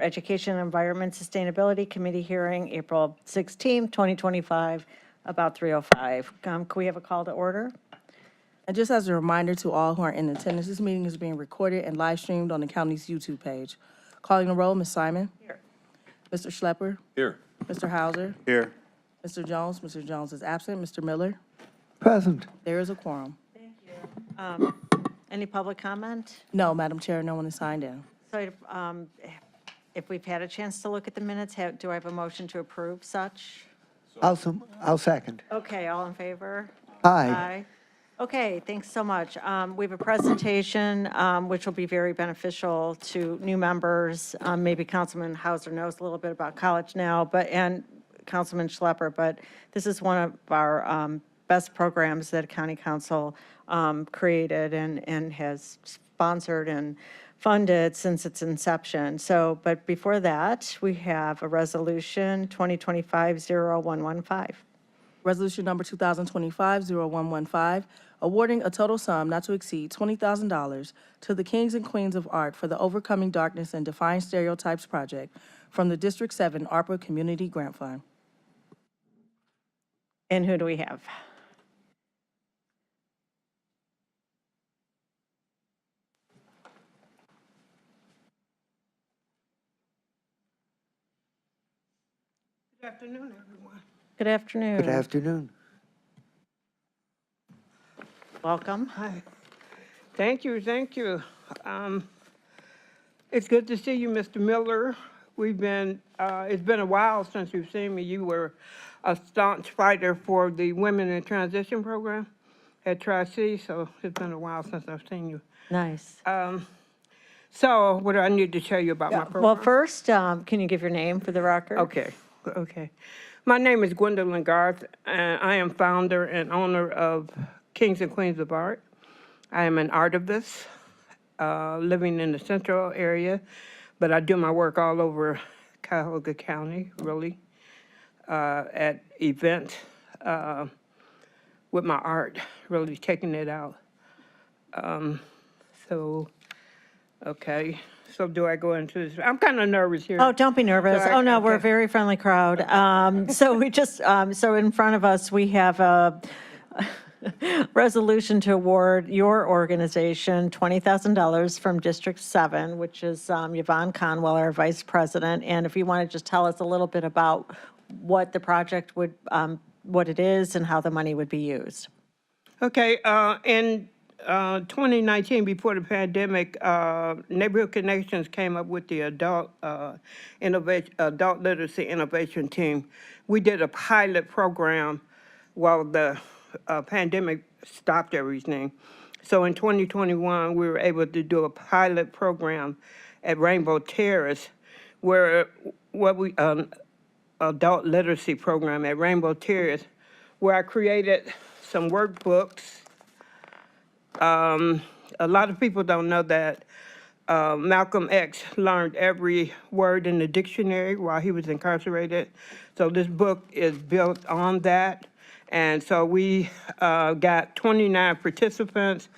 Education, Environment, Sustainability Committee hearing, April 16th, 2025, about 3:05. Can we have a call to order? And just as a reminder to all who are in attendance, this meeting is being recorded and live streamed on the county's YouTube page. Calling the roll, Ms. Simon. Here. Mr. Schlepper. Here. Mr. Hauser. Here. Mr. Jones. Mr. Jones is absent. Mr. Miller. Present. There is a quorum. Any public comment? No, Madam Chair, no one is signed in. So if we've had a chance to look at the minutes, do I have a motion to approve such? I'll second. Okay, all in favor? Aye. Okay, thanks so much. We have a presentation which will be very beneficial to new members. Maybe Councilman Hauser knows a little bit about College Now, and Councilman Schlepper, but this is one of our best programs that County Council created and has sponsored and funded since its inception. So, but before that, we have a resolution 2025-0115. Resolution number 2025-0115, awarding a total sum not to exceed $20,000 to the Kings and Queens of Art for the Overcoming Darkness and Defying Stereotypes project from the District 7 ARPA Community Grant Fund. And who do we have? Good afternoon, everyone. Good afternoon. Good afternoon. Welcome. Hi. Thank you, thank you. It's good to see you, Mr. Miller. It's been a while since you've seen me. You were a staunch fighter for the Women in Transition program at Tri-C, so it's been a while since I've seen you. Nice. So what do I need to tell you about my program? Well, first, can you give your name for the record? Okay. My name is Gwendolyn Garth, and I am founder and owner of Kings and Queens of Art. I am an artivist, living in the central area, but I do my work all over Cuyahoga County, really, at events with my art, really taking it out. Okay. So do I go into this? I'm kind of nervous here. Oh, don't be nervous. Sorry, Oh, no, we're a okay. very friendly crowd. So we just, so in front of us, we have a resolution to award your organization $20,000 from District 7, which is Yvonne Conwell, our Vice President. And if you want to just tell us a little bit about what the project would, what it is and how the money would be used. Okay, in 2019, before the pandemic, Neighborhood Connections came up with the adult literacy innovation team. We did a pilot program while the pandemic stopped everything. So in 2021, we were able to do a pilot program at Rainbow Terrace, where adult literacy program at Rainbow Terrace, where I created some workbooks. A lot of people don't know that Malcolm X learned every word in the dictionary while he was incarcerated. So this book is built on that. And so we got 29 participants.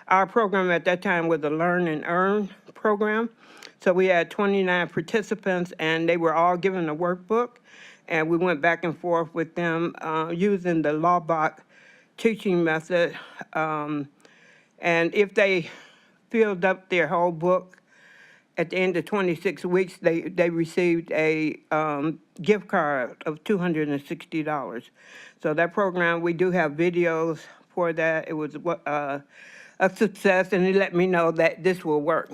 Our program at that time was a Learn and Earn program. So we had 29 participants, and they were all given a workbook. And we went back and forth with them using the Laubach teaching method. And if they filled up their whole book at the end of 26 weeks, they received a gift card of $260. So that program, we do have videos for that. It was a success, and it let me know that this will work.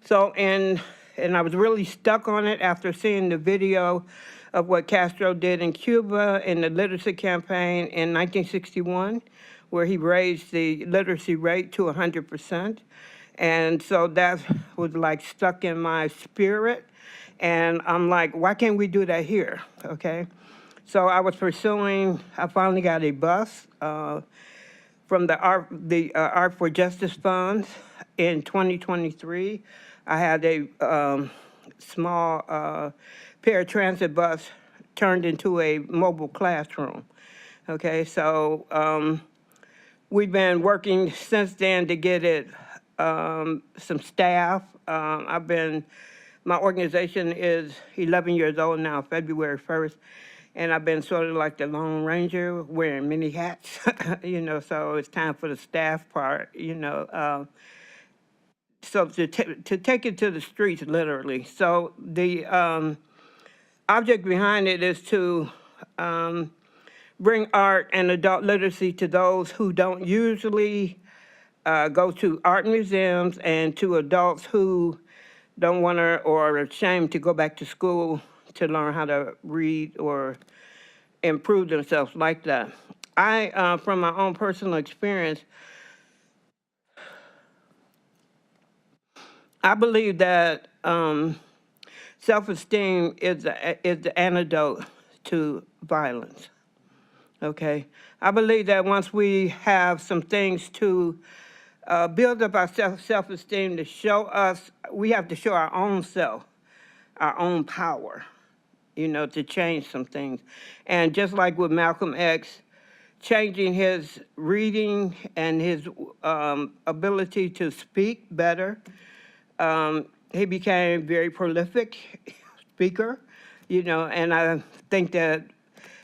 So, and I was really stuck on it after seeing the video of what Castro did in Cuba in the literacy campaign in 1961, where he raised the literacy rate to 100%. And so that was like stuck in my spirit. And I'm like, why can't we do that here? Okay. So I was pursuing, I finally got a bus from the Art for Justice Fund in 2023. I had a small paratransit bus turned into a mobile classroom. Okay, so we've been working since then to get it some staff. I've been My organization is 11 years old now, February 1st, and I've been sort of like the Lone Ranger, wearing many hats, so it's time for the staff part, so to take it to the streets, literally. So the object behind it is to bring art and adult literacy to those who don't usually go to art museums, and to adults who don't want to or are ashamed to go back to school to learn how to read or improve themselves like that. From my own personal experience, I believe that self-esteem is the antidote to violence. Okay, I believe that once we have some things to build up our self-esteem, to show us, we have to show our own self, our own power, to change some things. And just like with Malcolm X, changing his reading and his ability to speak better, he became very prolific speaker, and I think that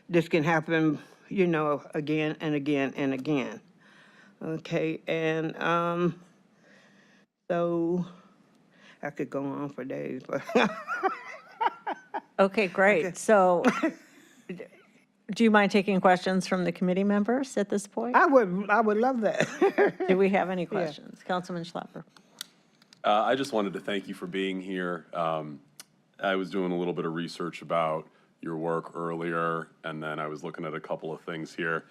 this can happen, again and again and again. Okay, and so I could go on for days, but Okay, great. So do you mind taking questions from the committee members at this point? I would love that. Do we have any questions? Councilman Schlepper. I just wanted to thank you for being here. I was doing a little bit of research about your work earlier, and then I was looking at a couple of things here.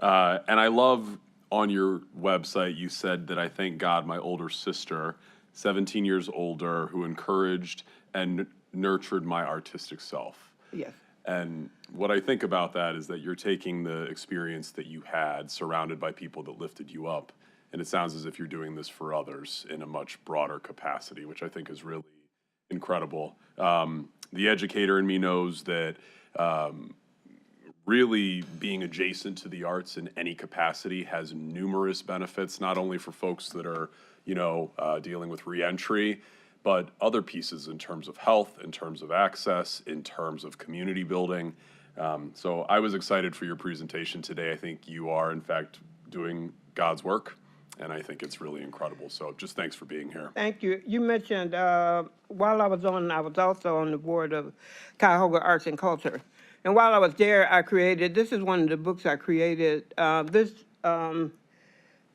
And I love on your website, you said that I thank God my older sister, 17 years older, who encouraged and nurtured my artistic self. Yes. And what I think about that is that you're taking the experience that you had surrounded by people that lifted you up. And it sounds as if you're doing this for others in a much broader capacity, which I think is really incredible. The educator in me knows that really being adjacent to the arts in any capacity has numerous benefits, not only for folks that are, dealing with reentry, but other pieces in terms of health, in terms of access, in terms of community building. So I was excited for your presentation today. I think you are, in fact, doing God's work, and I think it's really incredible. So just thanks for being here. Thank you. You mentioned, while I was also on the board of Cuyahoga Arts and Culture. And while I was there, this is one of the books I created.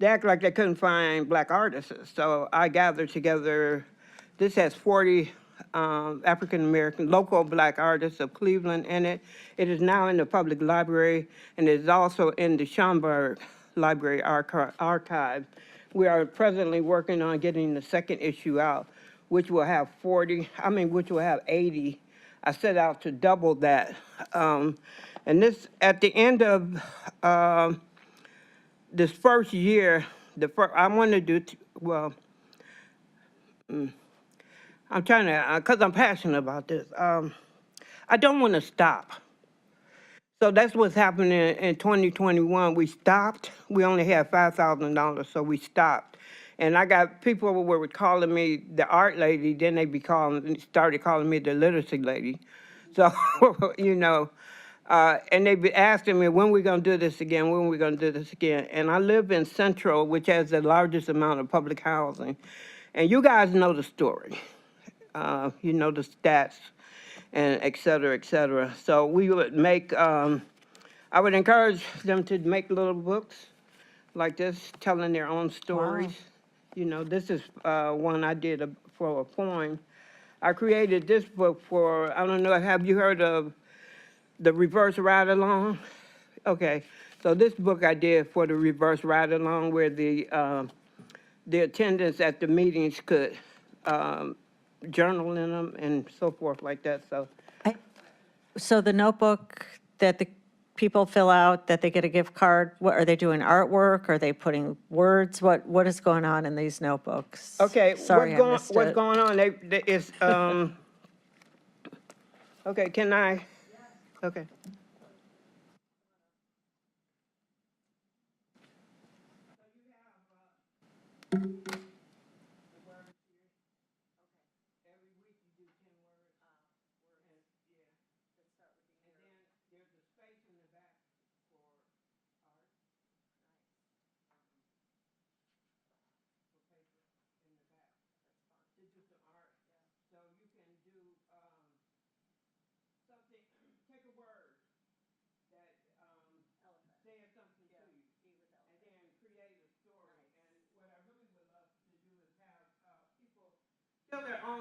They act like they couldn't find Black artists. So I gathered together, this has 40 African-American local Black artists of Cleveland in it. It is now in the public library, and it is also in the Schomburg Library archive. We are presently working on getting the second issue out, which will have 80. I set out to double that. And this, at the end of this first year, I want to do, I'm trying to, because I'm passionate about this. I don't want to stop. So that's what's happening in 2021. We stopped. We only had $5,000, so we stopped. And I got people who were calling me the art lady, then they started calling me the literacy lady. So, and they be asking me, when we going to do this again, when we going to do this again? And I live in Central, which has the largest amount of public housing. And you guys know the story. You know the stats, and et cetera, et cetera. So we would I would encourage them to make little books like this, telling their own stories. This is one I did for a poem. I created this book I don't know, have you heard of the reverse ride-along? Okay, so this book I did for the reverse ride-along, where the attendants at the meetings could journal in them and so forth like that, so. So the notebook that the people fill out, that they get a gift card, what, are they doing artwork? Are they putting words? What is going on in these notebooks? Okay, Sorry, I missed what's it. going on? It's okay. Can I? Okay.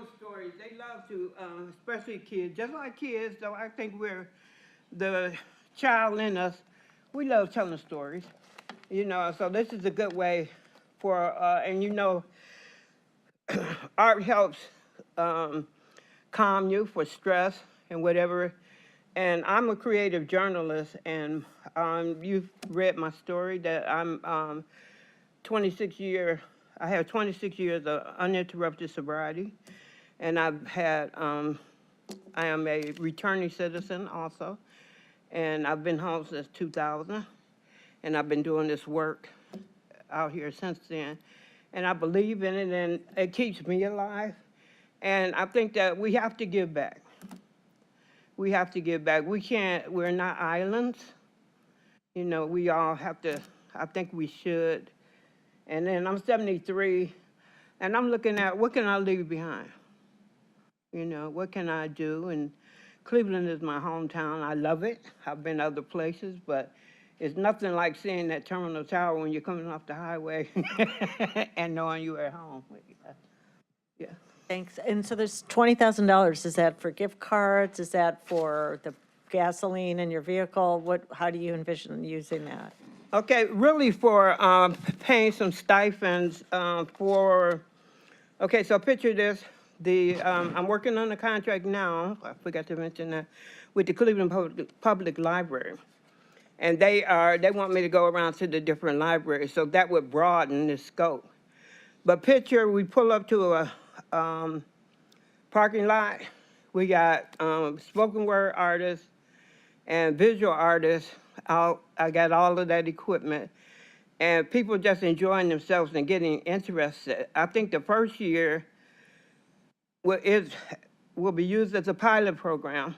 telling stories. They love to, especially kids, just like kids, though I think we're the child in us. We love telling stories, so this is a good way for, art helps calm you for stress and whatever. And I'm a creative journalist, and you've read my story that I'm 26 year. I have 26 years of uninterrupted sobriety, and I am a returning citizen also, and I've been home since 2000, and I've been doing this work out here since then, and I believe in it, and it keeps me alive, and I think that we have to give back. We have to give back. We're not islands. We all have to, I think we should. And then I'm 73, and I'm looking at what can I leave behind? What can I do? And Cleveland is my hometown. I love it. I've been other places, but it's nothing like seeing that terminal tower when you're coming off the highway and knowing you're at home. Yeah. Thanks. And so there's $20,000. Is that for gift cards? Is that for the gasoline in your vehicle? How do you envision using that? Okay, really for paying some stipends okay, so picture this. I'm working on a contract now, I forgot to mention that, with the Cleveland Public Library. And they want me to go around to the different libraries, so that would broaden the scope. But picture, we pull up to a parking lot. We got spoken word artists and visual artists. I got all of that equipment, and people just enjoying themselves and getting interested. I think the first year will be used as a pilot program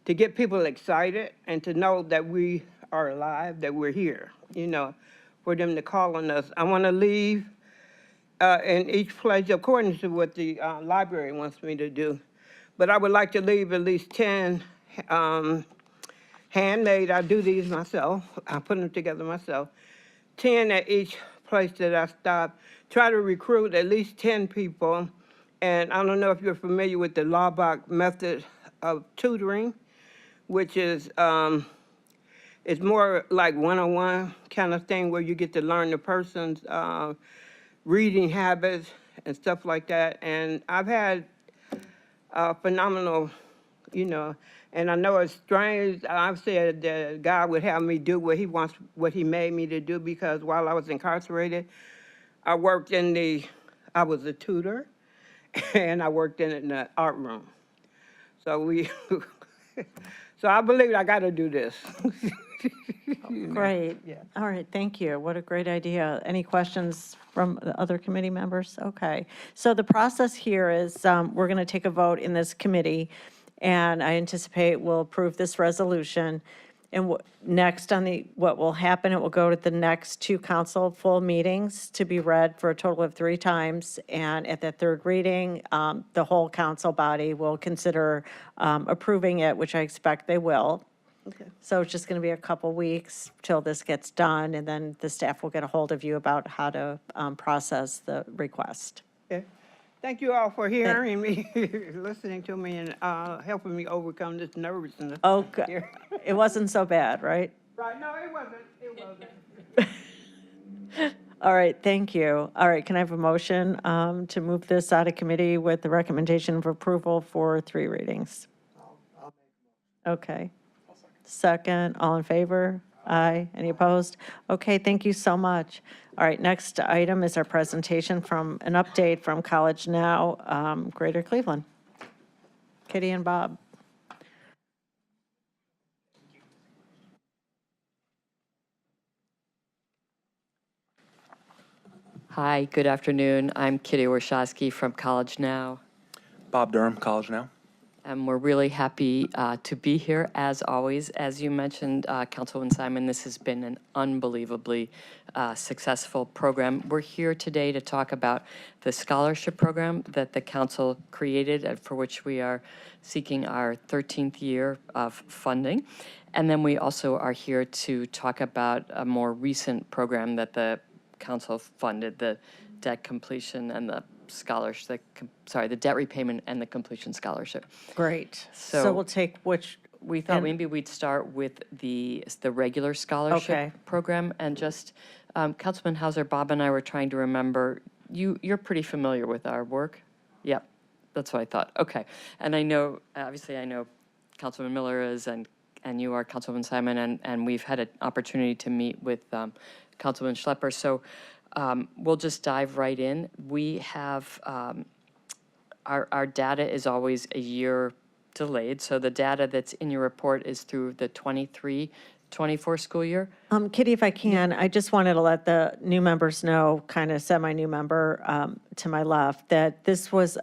to get people excited and to know that we are alive, that we're here, for them to call on us. I want to leave in each place according to what the library wants me to do. But I would like to leave at least 10 handmade. I do these myself. I put them together myself. 10 at each place that I stop. Try to recruit at least 10 people. And I don't know if you're familiar with the Laubach method of tutoring, which is it's more like one-on-one kind of thing where you get to learn the person's reading habits and stuff like that. And I've had phenomenal, and I know it's strange. I've said that God would have me do what He made me to do, because while I was incarcerated, I was a tutor, and I worked in the art room. So so I believe I got to do this. Great. Yeah. All right, thank you. What a great idea. Any questions from the other committee members? Okay. So the process here is we're going to take a vote in this committee, and I anticipate we'll approve this resolution. And next what will happen, it will go to the next two council full meetings to be read for a total of 3 times. And at that third reading, the whole council body will consider approving it, which I expect they will. Okay. So it's just going to be a couple weeks till this gets done, and then the staff will get a hold of you about how to process the request. Okay. Thank you all for hearing me, listening to me, and helping me overcome this nervousness. Oh, good. here. It wasn't so bad, right? Right, no, it wasn't. It wasn't. All right, thank you. All right, can I have a motion to move this out of committee with the recommendation of approval for 3 readings? Okay. Second, all in favor? Aye. Any opposed? Okay, thank you so much. All right, next item is our presentation from an update from College Now, Greater Cleveland. Kitty and Bob. Hi, good afternoon. I'm Kitty Warshawski from College Now, Bob Durham, College Now. and we're really happy to be here, as always. As you mentioned, Councilwoman Simon, this has been an unbelievably successful program. We're here today to talk about the scholarship program that the council created and for which we are seeking our 13th year of funding. And then we also are here to talk about a more recent program that the council funded, the debt completion and the scholarship, the debt repayment and the completion scholarship. Great. So So- we'll take which, We thought And- maybe we'd start with the regular scholarship Okay. program, and just, Councilman Hauser, Bob and I were trying to remember, you're pretty familiar with our work? Yep, that's what I thought, okay. And I know, obviously, I know Councilman Miller is, and you are, Councilman Simon, and we've had an opportunity to meet with Councilman Schlepper, so we'll just dive right in. We have, our data is always a year delayed, so the data that's in your report is through the 23-24 school year. Kitty, if I can, I just wanted to let the new members know, kind of semi-new member to my left, that this was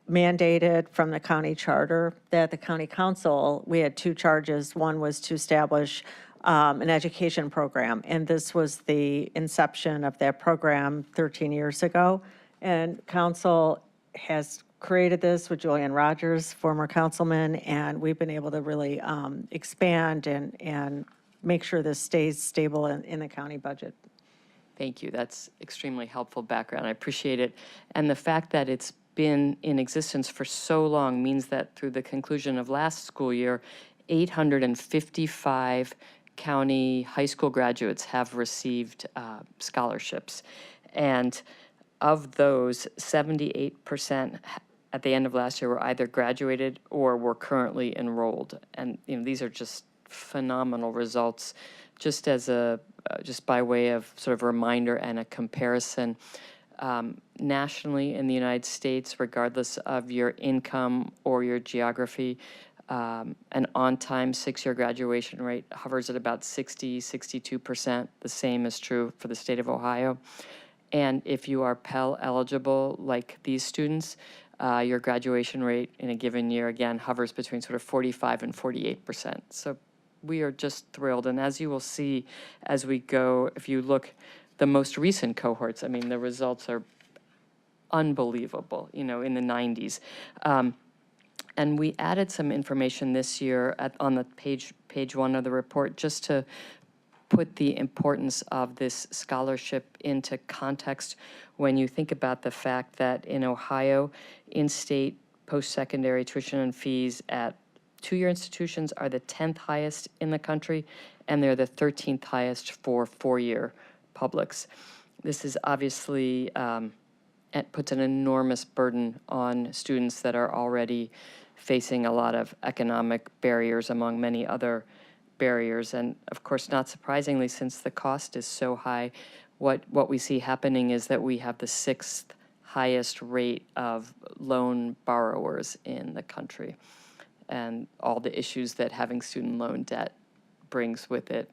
mandated from the county charter, that the county council, we had two charges. One was to establish an education program, and this was the inception of that program 13 years ago. And council has created this with Julian Rogers, former councilman, and we've been able to really expand and make sure this stays stable in the county budget. Thank you, that's extremely helpful background, I appreciate it. And the fact that it's been in existence for so long means that through the conclusion of last school year, 855 county high school graduates have received scholarships. And of those, 78% at the end of last year were either graduated or were currently enrolled. And, these are just phenomenal results. Just as just by way of sort of reminder and a comparison, nationally in the United States, regardless of your income or your geography, an on-time 6-year graduation rate hovers at about 62%. The same is true for the state of Ohio. And if you are Pell eligible, like these students, your graduation rate in a given year, again, hovers between sort of 45 and 48%. So we are just thrilled. And as you will see as we go, if you look, the most recent cohorts, I mean, the results are unbelievable, in the 90s. And we added some information this year on the page 1 of the report, just to put the importance of this scholarship into context when you think about the fact that in Ohio, in-state post-secondary tuition and fees at two-year institutions are the 10th highest in the country, and they're the 13th highest for four-year publics. This is obviously, it puts an enormous burden on students that are already facing a lot of economic barriers, among many other barriers. And of course, not surprisingly, since the cost is so high, what we see happening is that we have the 6th highest rate of loan borrowers in the country, and all the issues that having student loan debt brings with it,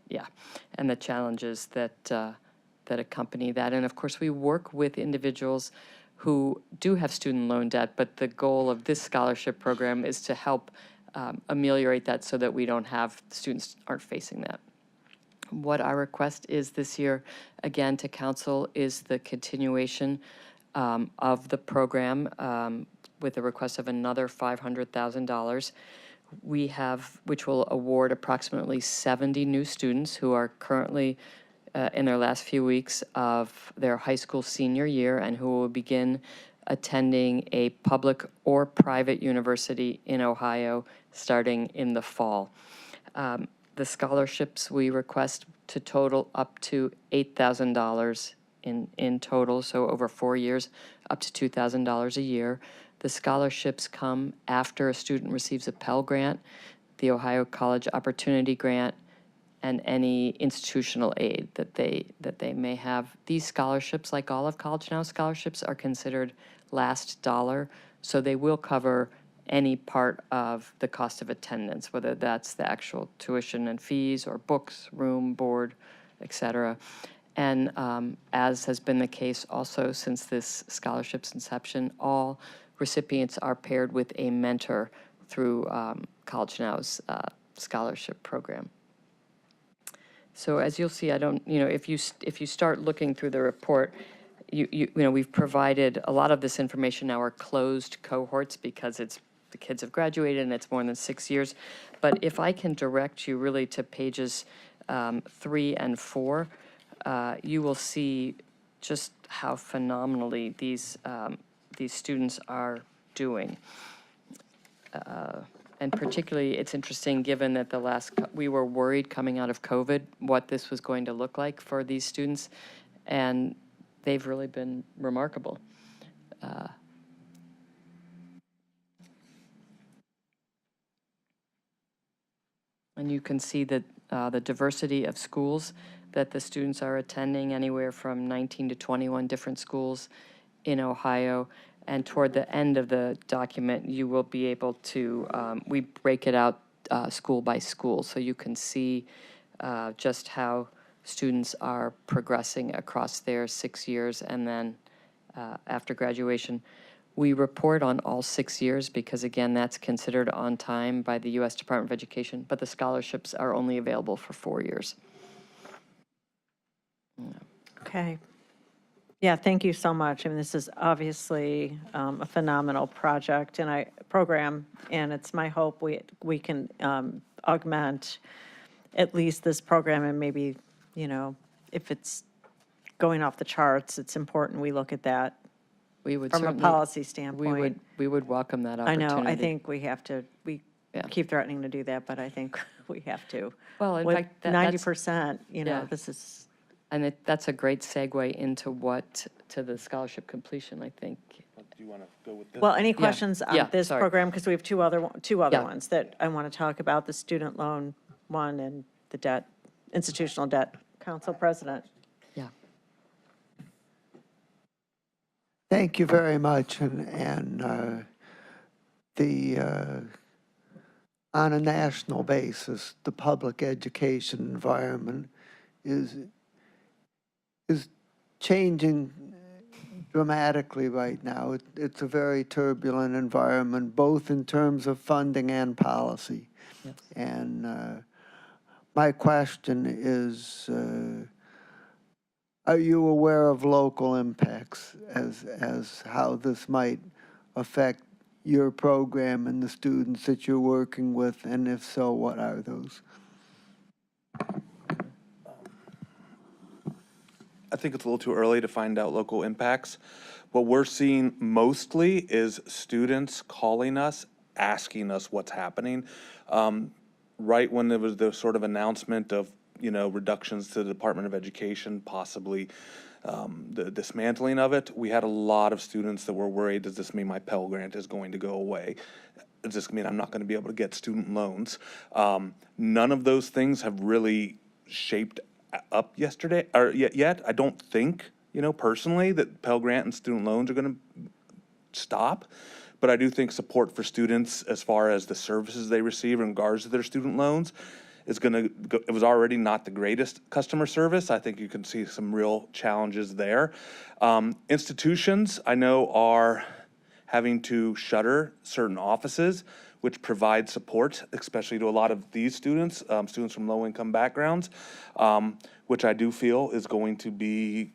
and the challenges that that accompany that. And of course, we work with individuals who do have student loan debt, but the goal of this scholarship program is to help ameliorate that so that we don't have, students aren't facing that. What our request is this year, again, to council, is the continuation of the program with a request of another $500,000. We have, which will award approximately 70 new students who are currently in their last few weeks of their high school senior year and who will begin attending a public or private university in Ohio starting in the fall. The scholarships we request to total up to $8,000 in total, so over 4 years, up to $2,000 a year. The scholarships come after a student receives a Pell Grant, the Ohio College Opportunity Grant, and any institutional aid that they may have. These scholarships, like all of College Now scholarships, are considered last dollar, so they will cover any part of the cost of attendance, whether that's the actual tuition and fees or books, room, board, et cetera. And as has been the case also since this scholarship's inception, all recipients are paired with a mentor through College Now's scholarship program. So as you'll see, if you start looking through the report, we've provided a lot of this information now are closed cohorts because the kids have graduated and it's more than 6 years. But if I can direct you really to pages 3 and 4, you will see just how phenomenally these these students are doing. And particularly, it's interesting, given that we were worried coming out of COVID what this was going to look like for these students, and they've really been remarkable. And you can see that the diversity of schools that the students are attending, anywhere from 19 to 21 different schools in Ohio. And toward the end of the document, you will be able to, we break it out school by school, so you can see just how students are progressing across their 6 years, and then after graduation. We report on all 6 years because, again, that's considered on time by the U.S. Department of Education, but the scholarships are only available for 4 years. Okay. Yeah, thank you so much. I mean, this is obviously a phenomenal program, and it's my hope we can augment at least this program, and maybe, if it's going off the charts, it's important we look at that We would from a certainly, policy standpoint. we would welcome that I opportunity. know, I think we have to, we Yeah. keep threatening to do that, but I think we have to. Well, in With fact, that's- 90%, Yeah. this is, And that's a great segue into to the scholarship completion, I think. Do you want to go with this? well, any Yeah. questions Yeah, on this sorry. program? Because we have two other Yeah. ones that I want to talk about, the student loan one and the institutional debt. Council President. Yeah. Thank you very much. And on a national basis, the public education environment is changing dramatically right now. It's a very turbulent environment, both in terms of funding and policy. Yes. And my question is, are you aware of local impacts as how this might affect your program and the students that you're working with? And if so, what are those? I think it's a little too early to find out local impacts. What we're seeing mostly is students calling us, asking us what's happening. Right when there was the sort of announcement of, reductions to the Department of Education, possibly the dismantling of it, we had a lot of students that were worried, does this mean my Pell Grant is going to go away? Does this mean I'm not going to be able to get student loans? None of those things have really shaped up yet. I don't think, personally, that Pell Grant and student loans are going to stop. But I do think support for students as far as the services they receive in regards to their student loans is going to go. It was already not the greatest customer service. I think you can see some real challenges there. Institutions, I know, are having to shutter certain offices, which provide support, especially to a lot of these students, students from low-income backgrounds, which I do feel is going to be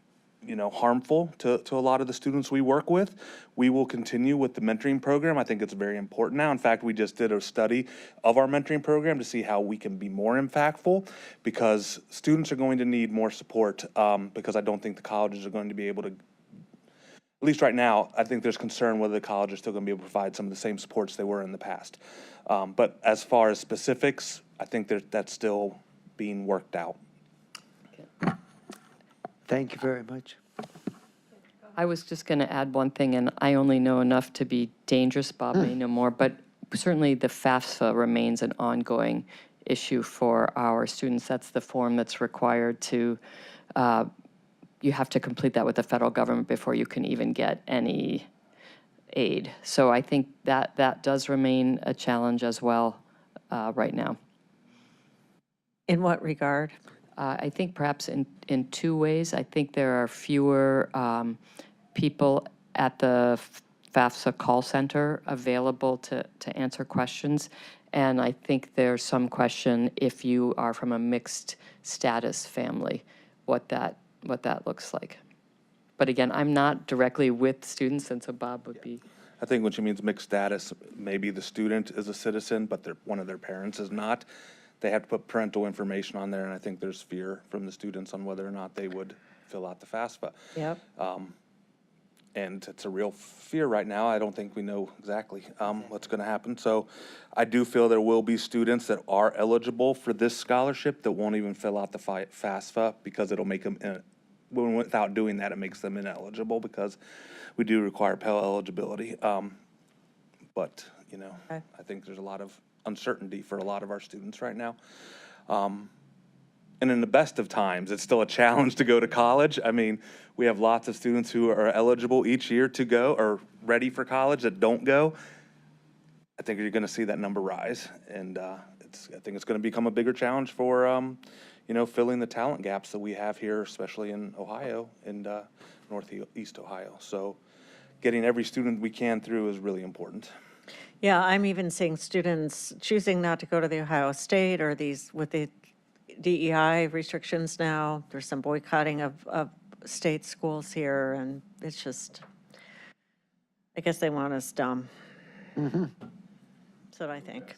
harmful to a lot of the students we work with. We will continue with the mentoring program. I think it's very important now. In fact, we just did a study of our mentoring program to see how we can be more impactful, because students are going to need more support, because I don't think the colleges are going to be able to, at least right now, I think there's concern whether the college is still going to be able to provide some of the same supports they were in the past. But as far as specifics, I think that's still being worked out. Thank you very much. I was just going to add one thing, and I only know enough to be dangerous. Bob may know more, but certainly the FAFSA remains an ongoing issue for our students. That's the form that's required to, you have to complete that with the federal government before you can even get any aid. So I think that does remain a challenge as well right now. In what regard? I think perhaps in two ways. I think there are fewer people at the FAFSA call center available to answer questions. And I think there's some question, if you are from a mixed status family, what that looks like. But again, I'm not directly with students, and so Bob would be. I think when she means mixed status, maybe the student is a citizen, but one of their parents is not. They have to put parental information on there, and I think there's fear from the students on whether or not they would fill out the FAFSA. Yep. And it's a real fear right now. I don't think we know exactly what's going to happen. So I do feel there will be students that are eligible for this scholarship that won't even fill out the FAFSA because it'll make them, without doing that, it makes them ineligible because we do require Pell eligibility. But, you know, Okay. I think there's a lot of uncertainty for a lot of our students right now. And in the best of times, it's still a challenge to go to college. I mean, we have lots of students who are eligible each year to go or ready for college that don't go. I think you're going to see that number rise, and I think it's going to become a bigger challenge for, you know, filling the talent gaps that we have here, especially in Ohio and Northeast Ohio. So getting every student we can through is really important. Yeah, I'm even seeing students choosing not to go to the Ohio State or these, with the DEI restrictions now. There's some boycotting of state schools here, and it's just, I guess they want us dumb. That's what I think.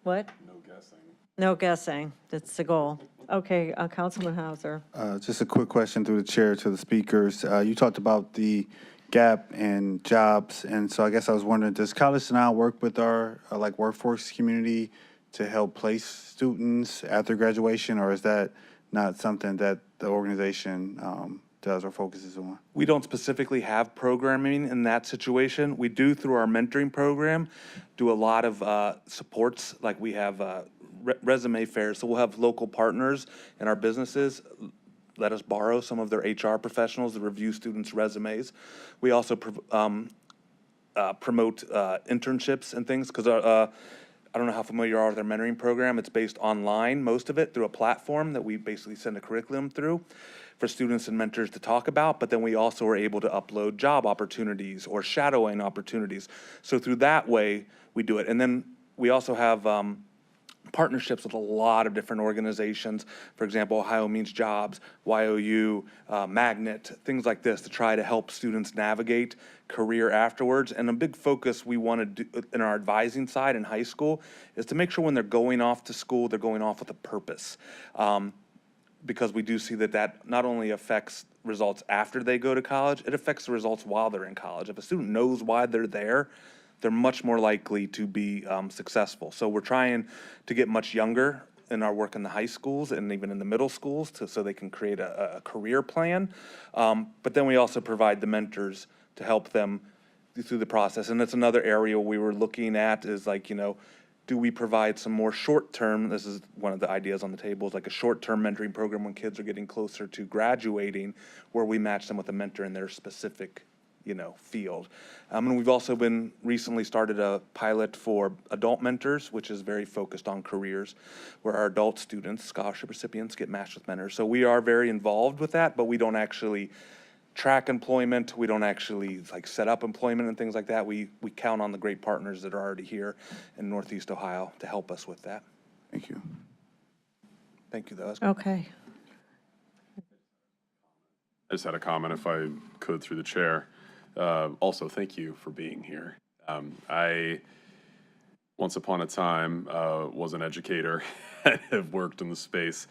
What? No guessing. No guessing. That's the goal. Okay, Councilman Hauser. Just a quick question through the chair to the speakers. You talked about the gap in jobs, and so I guess I was wondering, does College Now work with our like workforce community to help place students after graduation, or is that not something that the organization does or focuses on? We don't specifically have programming in that situation. We do, through our mentoring program, do a lot of supports, like we have resume fairs. So we'll have local partners in our businesses let us borrow some of their HR professionals to review students' resumes. We also promote internships and things, because I don't know how familiar you are with our mentoring program. It's based online, most of it, through a platform that we basically send a curriculum through for students and mentors to talk about, but then we also are able to upload job opportunities or shadowing opportunities. So through that way, we do it. And then we also have partnerships with a lot of different organizations. For example, Ohio Means Jobs, YOU, Magnet, things like this, to try to help students navigate career afterwards. And a big focus we want to do in our advising side in high school is to make sure when they're going off to school, they're going off with a purpose. Because we do see that that not only affects results after they go to college, it affects the results while they're in college. If a student knows why they're there, they're much more likely to be successful. So we're trying to get much younger in our work in the high schools and even in the middle schools so they can create a career plan. But then we also provide the mentors to help them through the process. And that's another area we were looking at is like, you know, do we provide some more short-term, this is one of the ideas on the table, is like a short-term mentoring program when kids are getting closer to graduating, where we match them with a mentor in their specific, you know, field. And we've also been recently started a pilot for adult mentors, which is very focused on careers, where our adult students, scholarship recipients, get matched with mentors. So we are very involved with that, but we don't actually track employment. We don't actually like set up employment and things like that. We count on the great partners that are already here in Northeast Ohio to help us with that. Thank you. Thank you, though. Okay. I just had a comment, if I could, through the chair. Also, thank you for being here. I, once upon a time, was an educator and have worked in the space.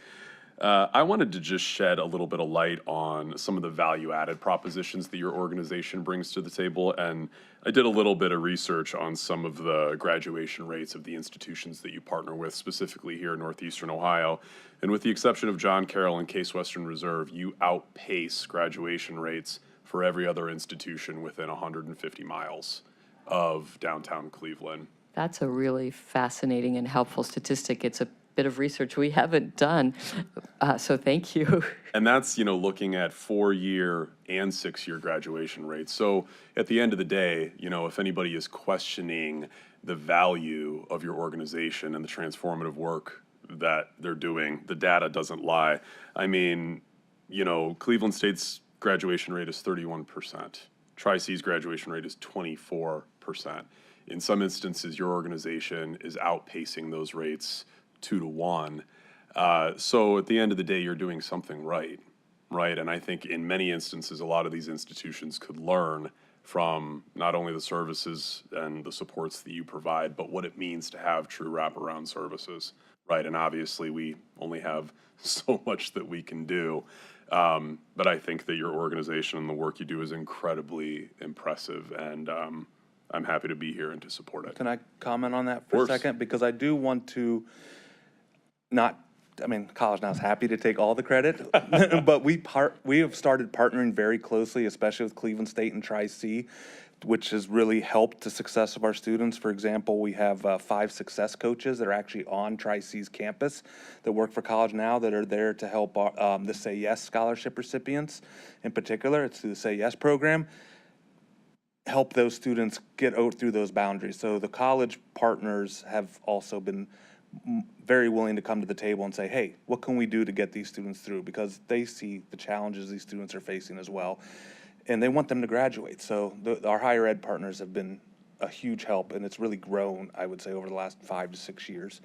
I wanted to just shed a little bit of light on some of the value-added propositions that your organization brings to the table. And I did a little bit of research on some of the graduation rates of the institutions that you partner with, specifically here in Northeastern Ohio. And with the exception of John Carroll and Case Western Reserve, you outpace graduation rates for every other institution within 150 miles of downtown Cleveland. That's a really fascinating and helpful statistic. It's a bit of research we haven't done, so thank you. And that's, you know, looking at 4-year and 6-year graduation rates. So at the end of the day, you know, if anybody is questioning the value of your organization and the transformative work that they're doing, the data doesn't lie. I mean, you know, Cleveland State's graduation rate is 31%. Tri-C's graduation rate is 24%. In some instances, your organization is outpacing those rates 2 to 1. So at the end of the day, you're doing something right? And I think in many instances, a lot of these institutions could learn from not only the services and the supports that you provide, but what it means to have true wraparound services, right? And obviously, we only have so much that we can do. But I think that your organization and the work you do is incredibly impressive, and I'm happy to be here and to support it. Can I comment on that for a course. second? Because I do want to College Now is happy to take all the credit, but we have started partnering very closely, especially with Cleveland State and Tri-C, which has really helped the success of our students. For example, we have 5 success coaches that are actually on Tri-C's campus that work for College Now that are there to help the Say Yes scholarship recipients. In particular, it's through the Say Yes program, help those students get through those boundaries. So the college partners have also been very willing to come to the table and say, hey, what can we do to get these students through? Because they see the challenges these students are facing as well, and they want them to graduate. So our higher ed partners have been a huge help, and it's really grown, I would say, over the last 5 to 6 years.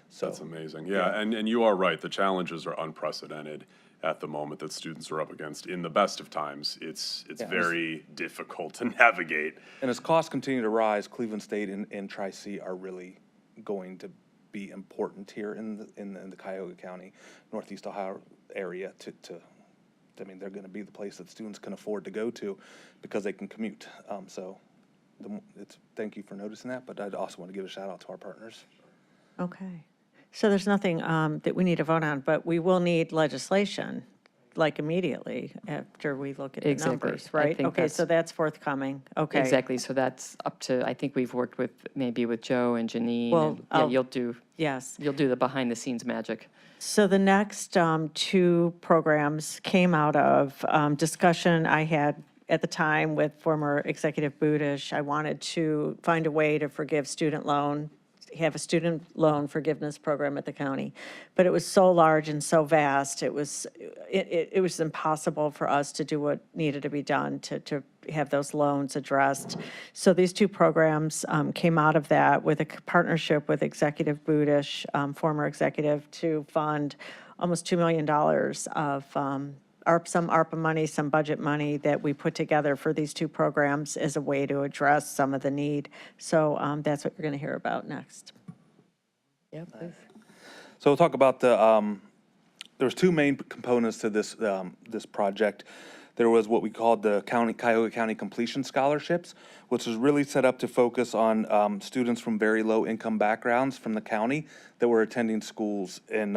So That's amazing. Yeah, and you are right. The challenges are unprecedented at the moment that students are up against. In the best of times, it's very difficult to navigate. And as costs continue to rise, Cleveland State and Tri-C are really going to be important here in the Cuyahoga County, Northeast Ohio area they're going to be the place that students can afford to go to because they can commute. Thank you for noticing that, but I'd also want to give a shout out to our partners. Okay. So there's nothing that we need to vote on, but we will need legislation, like immediately after we look at the Exactly. numbers, I right? think Okay, so that's forthcoming. Okay. Exactly, so that's up to, I think we've worked with, maybe with Joe and Janine. Well, and, yeah, I'll- you'll do the behind-the-scenes magic. So the next 2 programs came out of discussion I had at the time with former Executive Budish. I wanted to find a way to forgive student loan, have a student loan forgiveness program at the county. But it was so large and so vast, it was impossible for us to do what needed to be done to have those loans addressed. So these 2 programs came out of that with a partnership with Executive Budish, former executive, to fund almost $2 million of some ARPA money, some budget money that we put together for these 2 programs as a way to address some of the need. So that's what you're going to hear about next. Yeah, please. So we'll talk about there was 2 main components to this project. There was what we called the Cuyahoga County Completion Scholarships, which was really set up to focus on students from very low income backgrounds from the county that were attending schools in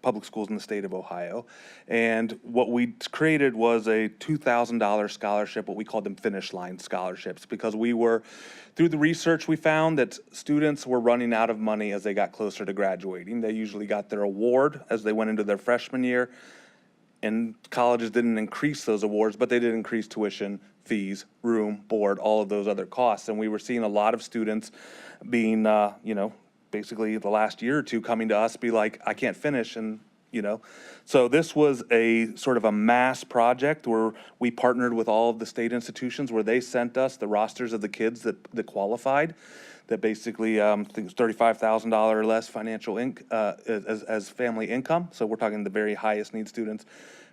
public schools in the state of Ohio. And what we created was a $2,000 scholarship, what we called them finish line scholarships, because through the research, we found that students were running out of money as they got closer to graduating. They usually got their award as they went into their freshman year, and colleges didn't increase those awards, but they did increase tuition, fees, room, board, all of those other costs. And we were seeing a lot of students being, basically the last year or 2 coming to us, be like, I can't finish, and so this was a sort of a mass project where we partnered with all of the state institutions where they sent us the rosters of the kids that qualified, that basically I think it's $35,000 or less financial as family income. So we're talking the very highest need students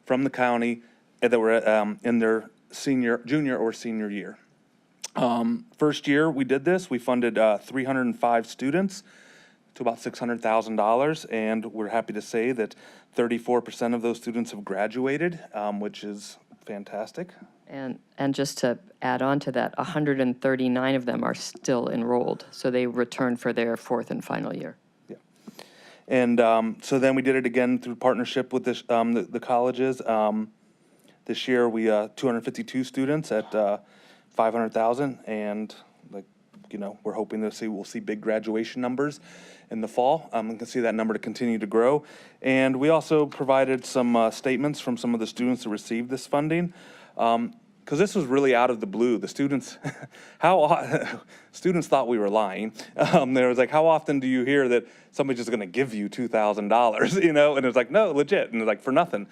from the county that were in their junior or senior year. First year we did this, we funded 305 students to about $600,000, and we're happy to say that 34% of those students have graduated, which is fantastic. And just to add on to that, 139 of them are still enrolled, so they return for their 4th and final year. Yeah. And so then we did it again through partnership with this, the colleges. This year we 252 students at 500,000, and we're hoping we'll see big graduation numbers in the fall. We can see that number to continue to grow. And we also provided some statements from some of the students that received this funding. Because this was really out of the blue. The students, students thought we were lying. There was like, how often do you hear that somebody's just gonna give you $2,000, And it was like, no, legit. And it was like, for nothing.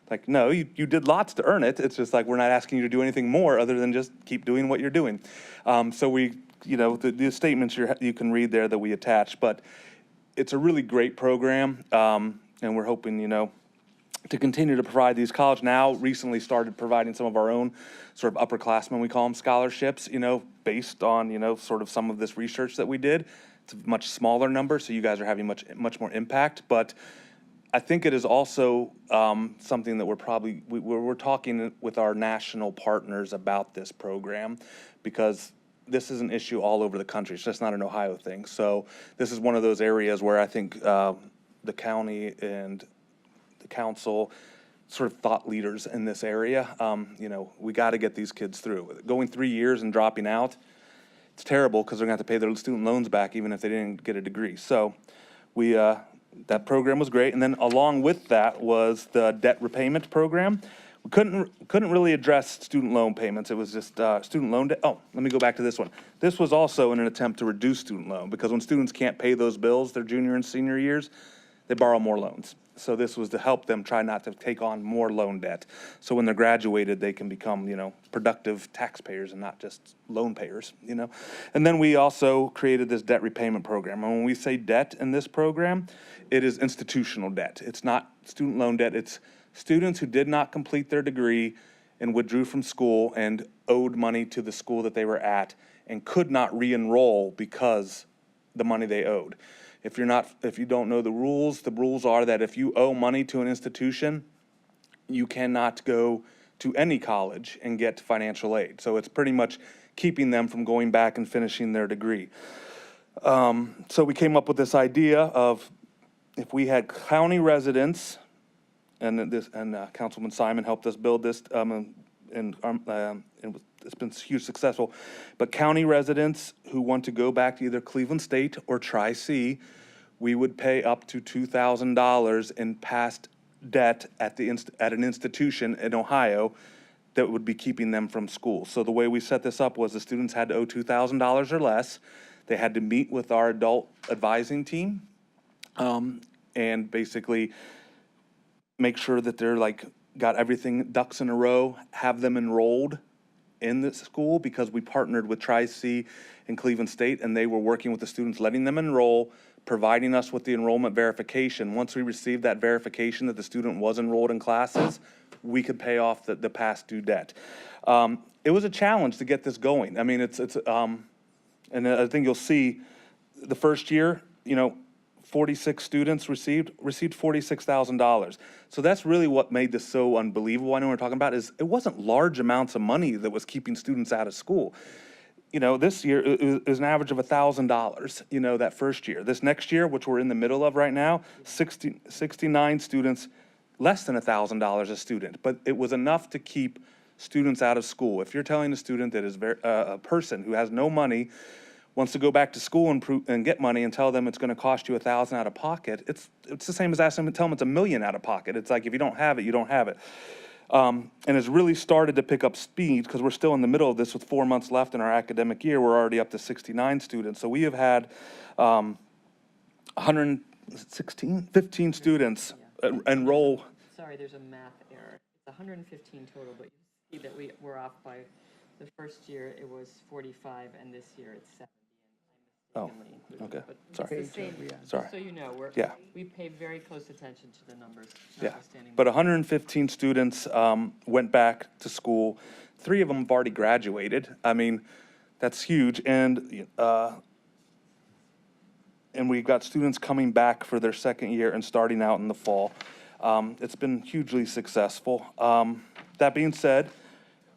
Like, no, you did lots to earn it. It's just like, we're not asking you to do anything more other than just keep doing what you're doing. So we, the statements you can read there that we attach, but it's a really great program. And we're hoping, to continue to provide these. College Now recently started providing some of our own sort of upperclassmen, we call them, scholarships, based on, sort of some of this research that we did. It's a much smaller number, so you guys are having much more impact. But I think it is also something that we're talking with our national partners about this program, because this is an issue all over the country. It's just not an Ohio thing. So this is one of those areas where I think the county and the council, sort of thought leaders in this area, we got to get these kids through. Going 3 years and dropping out, it's terrible, because they're going to have to pay their student loans back even if they didn't get a degree. So that program was great. And then along with that was the debt repayment program. We couldn't really address student loan payments. It was just student loan debt. Oh, let me go back to this one. This was also in an attempt to reduce student loan, because when students can't pay those bills their junior and senior years, they borrow more loans. So this was to help them try not to take on more loan debt. So when they're graduated, they can become, productive taxpayers and not just loan payers, And then we also created this debt repayment program. And when we say debt in this program, it is institutional debt. It's not student loan debt. It's students who did not complete their degree and withdrew from school and owed money to the school that they were at and could not re-enroll because the money they owed. If you don't know the rules are that if you owe money to an institution, you cannot go to any college and get financial aid. So it's pretty much keeping them from going back and finishing their degree. So we came up with this idea of, if we had county residents, and Councilman Simon helped us build this, and it's been huge successful. But county residents who want to go back to either Cleveland State or Tri-C, we would pay up to $2,000 in past debt at an institution in Ohio that would be keeping them from school. So the way we set this up was the students had to owe $2,000 or less. They had to meet with our adult advising team, and basically make sure that they're got everything ducks in a row, have them enrolled in this school, because we partnered with Tri-C and Cleveland State, and they were working with the students, letting them enroll, providing us with the enrollment verification. Once we received that verification that the student was enrolled in classes, we could pay off the past due debt. It was a challenge to get this going. I mean, and I think you'll see the first year, 46 students received $46,000. So that's really what made this so unbelievable. I know what we're talking about is it wasn't large amounts of money that was keeping students out of school. This year it was an average of $1,000, that first year. This next year, which we're in the middle of right now, 69 students, less than $1,000 a student. But it was enough to keep students out of school. If you're telling a student that is a person who has no money, wants to go back to school and get money, and tell them it's going to cost you $1,000 out of pocket, it's the same as asking them to tell them it's $1 million out of pocket. It's like, if you don't have it, you don't have it. And it's really started to pick up speed, because we're still in the middle of this with 4 months left in our academic year. We're already up to 69 students. So we have had 15 students enroll. Sorry, there's a math error. It's 115 total, but you see that we're off by, the first year it was 45, and this year it's 70. Oh, okay, sorry. Sorry. So Yeah. we pay very close attention to the numbers. Yeah, but 115 students went back to school. 3 of them have already graduated. I mean, that's huge. And we've got students coming back for their second year and starting out in the fall. It's been hugely successful. That being said,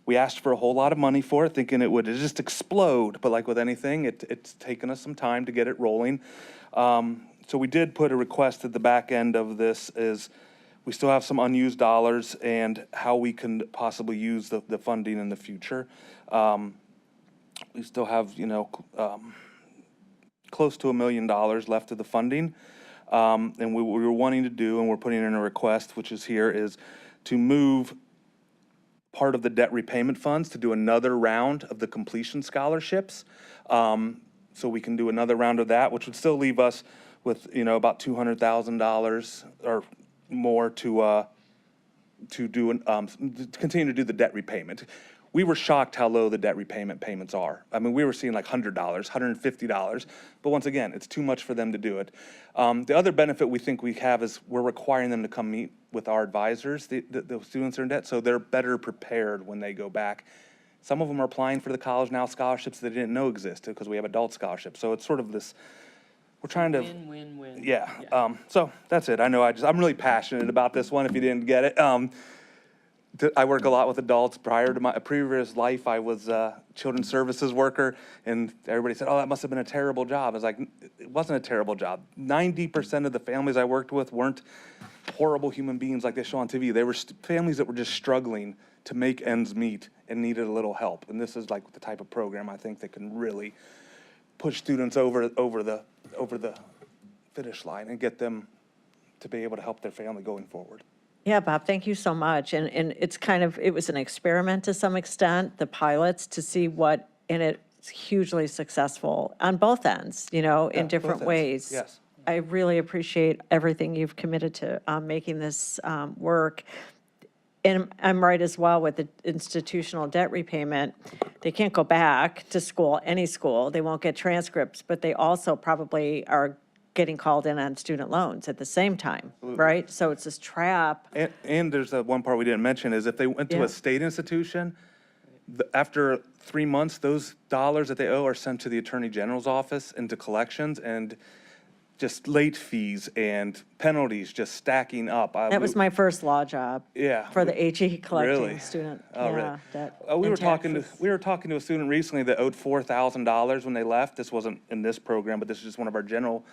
we asked for a whole lot of money for it, thinking it would just explode. But like with anything, it's taken us some time to get it rolling. So we did put a request at the back end of this, is we still have some unused dollars and how we can possibly use the funding in the future. We still have, close to $1 million left of the funding. And what we were wanting to do, and we're putting in a request, which is here, is to move part of the debt repayment funds to do another round of the completion scholarships. So we can do another round of that, which would still leave us with, about $200,000 or more to continue to do the debt repayment. We were shocked how low the debt repayment payments are. I mean, we were seeing like $100, $150, but once again, it's too much for them to do it. The other benefit we think we have is we're requiring them to come meet with our advisors, the students are in debt, so they're better prepared when they go back. Some of them are applying for the College Now scholarships they didn't know existed, because we have adult scholarships. So it's sort of this we're trying to. Win, win, win. Yeah, so that's it. I know I'm really passionate about this one, if you didn't get it. I work a lot with adults. Prior to my previous life, I was a children's services worker, and everybody said, oh, that must have been a terrible job. I was like, it wasn't a terrible job. 90% of the families I worked with weren't horrible human beings like they show on TV. They were families that were just struggling to make ends meet and needed a little help. And this is like the type of program I think that can really push students over the finish line and get them to be able to help their family going forward. Yeah, Bob, thank you so much. And it's it was an experiment to some extent, the pilots, to see what, and it's hugely successful on both ends, in both different ends, ways. yes. I really appreciate everything you've committed to making this work. And I'm right as well with the institutional debt repayment. They can't go back to school, any school. They won't get transcripts, but they also probably are getting called in on student loans at the same time, right? So it's this trap. And there's one part we didn't mention is if they went to Yeah. a state institution, after 3 months, those dollars that they owe are sent to the Attorney General's office into collections, and just late fees and penalties just stacking up. That was my first law job. Yeah. For the HE collecting Really? student. Oh, really? Yeah, debt We were and talking to taxes. a student recently that owed $4,000 when they left. This wasn't in this program, but this is just one of our general.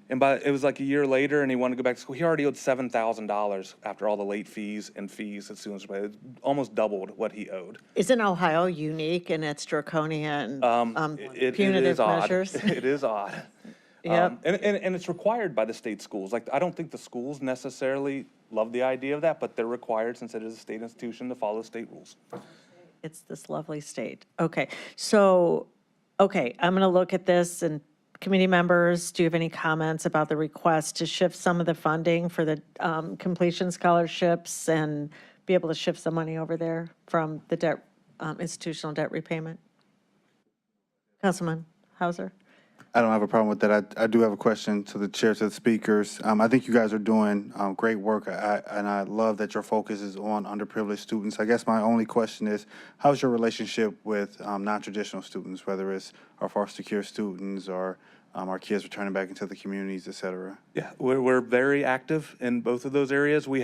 And it was like a year later, and he wanted to go back to school. He already owed $7,000 after all the late fees and fees that students paid. It almost doubled what he owed. Isn't Ohio unique in its draconian It punitive is odd. measures? It is odd. Yep. And it's required by the state schools. Like, I don't think the schools necessarily love the idea of that, but they're required, since it is a state institution, to follow state rules. It's this lovely state. Okay, so, I'm going to look at this, and committee members, do you have any comments about the request to shift some of the funding for the completion scholarships and be able to shift some money over there from the debt, institutional debt repayment? Councilman Hauser? I don't have a problem with that. I do have a question to the chair, to the speakers. I think you guys are doing great work, and I love that your focus is on underprivileged students. I guess my only question is, how's your relationship with non-traditional students, whether it's our foster care students or our kids returning back into the communities, et cetera? Yeah, we're very active in both of those areas. We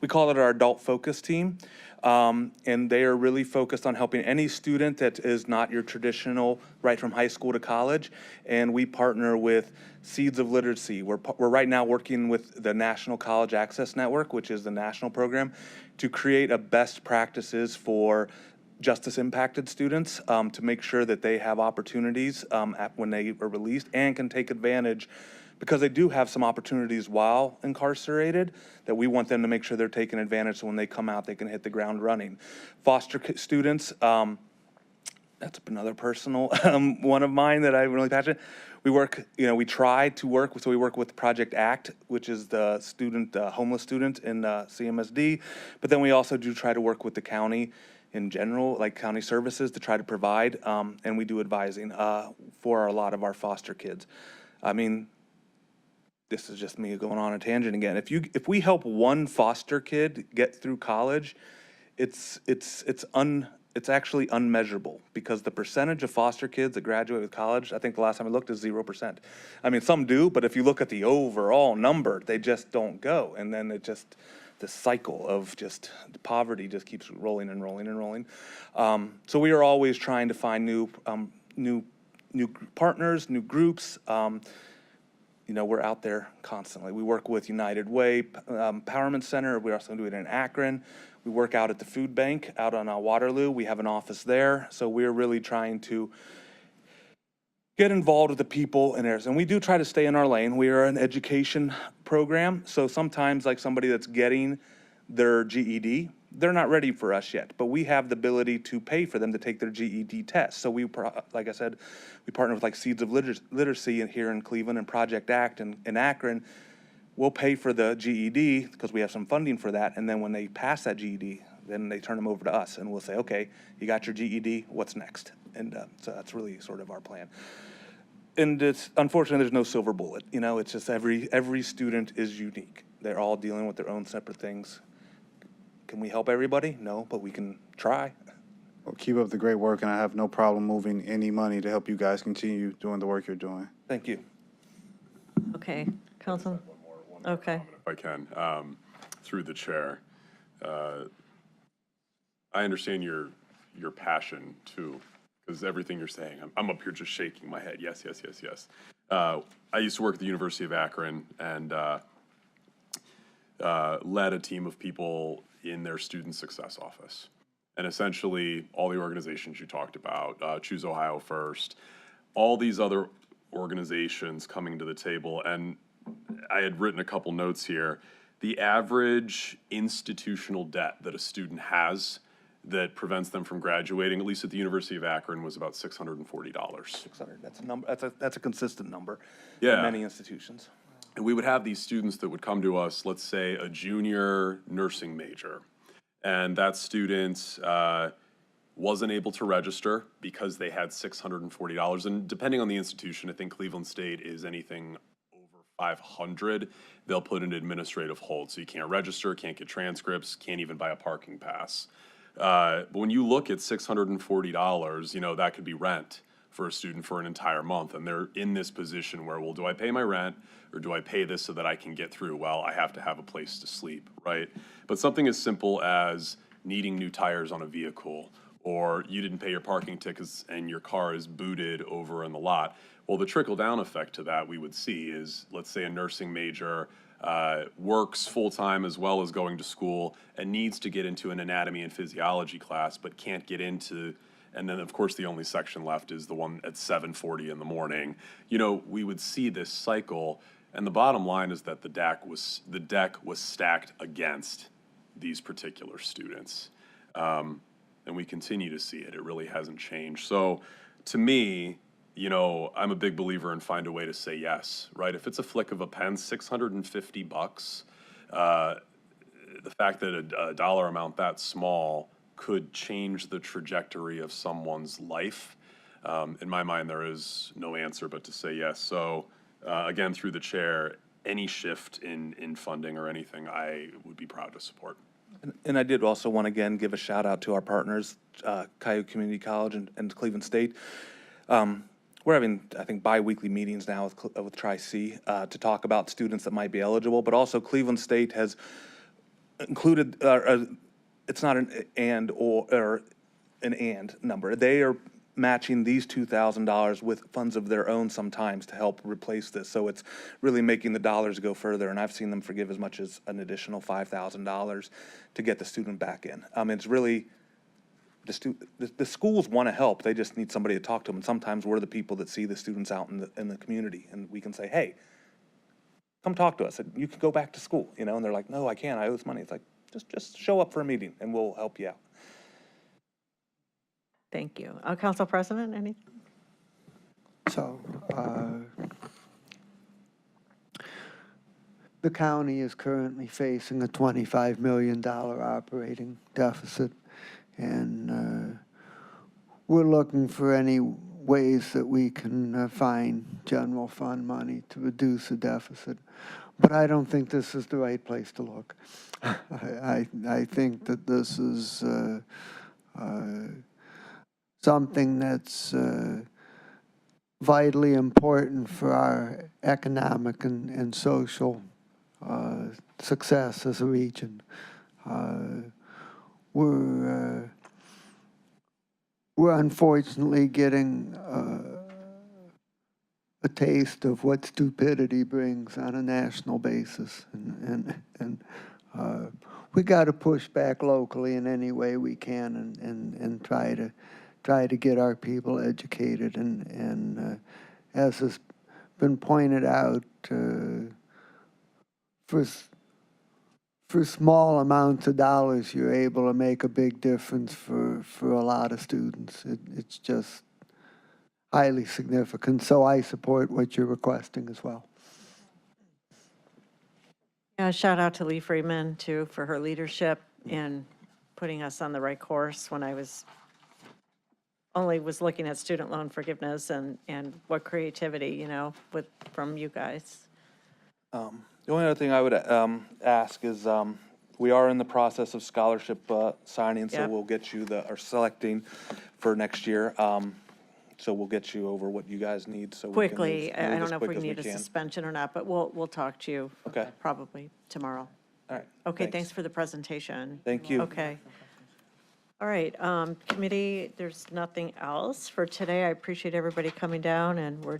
call it our adult focus team, and they are really focused on helping any student that is not your traditional right from high school to college. And we partner with Seeds of Literacy. We're right now working with the National College Access Network, which is the national program, to create a best practices for justice impacted students, to make sure that they have opportunities when they are released and can take advantage, because they do have some opportunities while incarcerated that we want them to make sure they're taking advantage, so when they come out they can hit the ground running. Foster students, that's another personal one of mine that I'm really passionate. We try to work, so we work with Project ACT, which is the homeless student in CMSD, but then we also do try to work with the county in general, like county services, to try to provide, and we do advising for a lot of our foster kids. I mean, this is just me going on a tangent again. If we help one foster kid get through college, it's actually unmeasurable, because the percentage of foster kids that graduate with college, I think the last time I looked, is 0%. I mean, some do, but if you look at the overall number, they just don't go, and then the cycle of just poverty just keeps rolling and rolling and rolling. So we are always trying to find new partners, new groups. We're out there constantly. We work with United Way Empowerment Center. We also do it in Akron. We work out at the food bank out on Waterloo. We have an office there. So we're really trying to get involved with the people in areas. And we do try to stay in our lane. We are an education program. So sometimes, like somebody that's getting their GED, they're not ready for us yet, but we have the ability to pay for them to take their GED test. So like I said, we partner with like Seeds of Literacy here in Cleveland and Project ACT in Akron. We'll pay for the GED because we have some funding for that. And then when they pass that GED, then they turn them over to us, and we'll say, okay, you got your GED, what's next? And so that's really sort of our plan. And it's unfortunately, there's no silver bullet. It's just every student is unique. They're all dealing with their own separate things. Can we help everybody? No, but we can try. Well, keep up the great work, and I have no problem moving any money to help you guys continue doing the work you're doing. Thank you. Okay, Council, okay. If I can, through the chair. I understand your passion too, because everything you're saying, I'm up here just shaking my head. Yes, yes, yes, yes. I used to work at the University of Akron and led a team of people in their student success office. And essentially, all the organizations you talked about, Choose Ohio First, all these other organizations coming to the table. And I had written a couple notes here. The average institutional debt that a student has that prevents them from graduating, at least at the University of Akron, was about $640. 600, that's a number, that's a consistent number Yeah. in many institutions. And we would have these students that would come to us, let's say a junior nursing major, and that student wasn't able to register because they had $640. And depending on the institution, I think Cleveland State is anything over 500, they'll put an administrative hold. So you can't register, can't get transcripts, can't even buy a parking pass. But when you look at $640, you know, that could be rent for a student for an entire month. And they're in this position where, well, do I pay my rent or do I pay this so that I can get through? Well, I have to have a place to sleep, right? But something as simple as needing new tires on a vehicle, or you didn't pay your parking tickets and your car is booted over in the lot. Well, the trickle-down effect to that we would see is, let's say a nursing major works full-time as well as going to school and needs to get into an anatomy and physiology class, but can't get into, and then of course the only section left is the one at 7:40 in the morning. You know, we would see this cycle, and the bottom line is that the deck was stacked against these particular students. And we continue to see it. It really hasn't changed. So to me, you know, I'm a big believer in find a way to say yes, right? If it's a flick of a pen, $650, the fact that a dollar amount that small could change the trajectory of someone's life. In my mind, there is no answer but to say yes. So again, through the chair, any shift in funding or anything, I would be proud to support. And I did also want to again give a shout out to our partners, Coyote Community College and Cleveland State. We're having, I think, bi-weekly meetings now with Tri-C to talk about students that might be eligible, but also Cleveland State has included, it's not an and or an and number. They are matching these $2,000 with funds of their own sometimes to help replace this. So it's really making the dollars go further, and I've seen them forgive as much as an additional $5,000 to get the student back in. It's really, the schools want to help, they just need somebody to talk to them, and sometimes we're the people that see the students out in the community, and we can say, hey, come talk to us, and you can go back to school, you know, and they're like, no, I can't, I owe this money. It's like, just show up for a meeting, and we'll help you out. Thank you. Council President, anything? So, the county is currently facing a $25 million operating deficit, and we're looking for any ways that we can find general fund money to reduce the deficit. But I don't think this is the right place to look. I think that this is something that's vitally important for our economic and social success as a region. We're unfortunately getting a taste of what stupidity brings on a national basis, and we got to push back locally in any way we can, and try to get our people educated, and as has been pointed out, for small amounts of dollars, you're able to make a big difference for a lot of students. It's just highly significant, so I support what you're requesting as well. Yeah, shout out to Lee Freeman, too, for her leadership in putting us on the right course when I was looking at student loan forgiveness, and what creativity, you know, from you guys. The only other thing I would ask is, we are in the process of scholarship signing, so Yep. we'll get you or selecting for next year. So we'll get you over what you guys need so we can Quickly. I move don't as know if quick we as need a can. suspension or not, but we'll talk to you. Okay. Probably tomorrow. All right. Okay, thanks for the presentation. Thank you. Okay. All right, committee, there's nothing else for today. I appreciate everybody coming down, and we're